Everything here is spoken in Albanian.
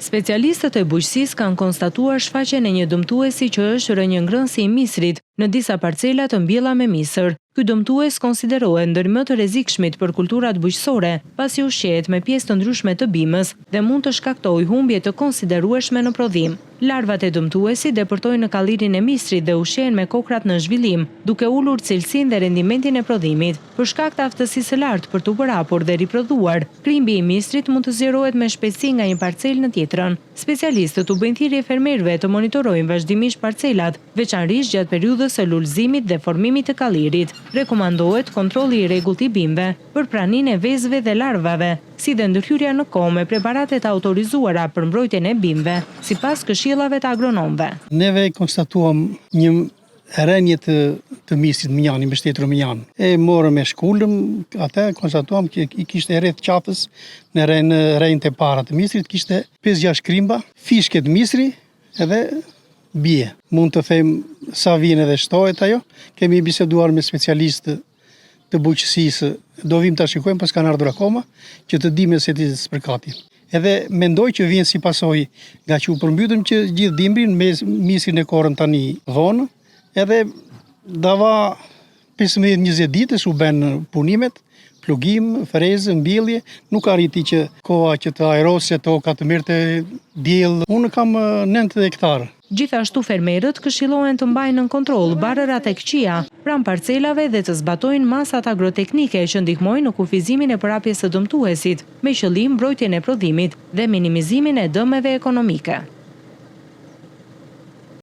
Specialistët e bujqësisë kanë konstatuar shfaqjen e një dëmtuesi që është rënjëngrënësi i misrit në disa parcela të mbjella me misër. Ky dëmtues konsiderohet ndër më të rrezikshmit për kulturat bujqësore, pasi ushqehet me pjesë të ndryshme të bimës dhe mund të shkaktojë humbje të konsiderueshme në prodhim. Larvat e dëmtuesit depërtojnë në kallirin e misrit dhe ushqehen me kokrat në zhvillim, duke ulur cilësinë dhe rendimentin e prodhimit. Për shkak të aftësisë së lartë për t'u bërhapur dhe riprodhuar, krimbi i misrit mund të zgjerohet me shpejtësi nga një parcelë në tjetrën. Specialistët u bëjnë thirrje fermerëve të monitorojnë vazhdimisht parcelat, veçanërisht gjatë periudhës së lulëzimit dhe formimit të kallirit. Rekomandohet kontrolli i rregullt i bimëve për praninë e vezëve dhe larvave, si dhe ndërhyrja në kohë me preparatet autorizuara për mbrojtjen e bimëve, sipas këshillave të agronomëve. Neve konstatuam një rënje të misrit Minjani, mbështetur Minjan. E morëm me shkullëm, atë konstatuam që i kishte rreth qafës në rënjët e para të misrit, kishte 5-6 krimba, fishket misri edhe bie. Mund të them sa vjen edhe shtohet ajo. Kemi biseduar me specialistë të bujqësisë, do vim ta shikojmë, pas kanë ardhur akoma, që të dimë se ti spërkati. Edhe mendoj që vjen si pasojë nga që u përmbytëm që gjithë dimrin me misrin e korën tani vonë, edhe dava 15-20 ditësh u bën punimet, plugim, frezë, mbjellje, nuk arriti që koha që të ajrosë toka të mirë të diell. Unë kam 9 hektarë. Gjithashtu fermerët këshillohen të mbajnë në kontroll barërat e këqija pranë parcelave dhe të zbatojnë masat agroteknike që ndihmojnë në kufizimin e përhapjes së dëmtuesit, me qëllim mbrojtjen e prodhimit dhe minimizimin e dëmeve ekonomike.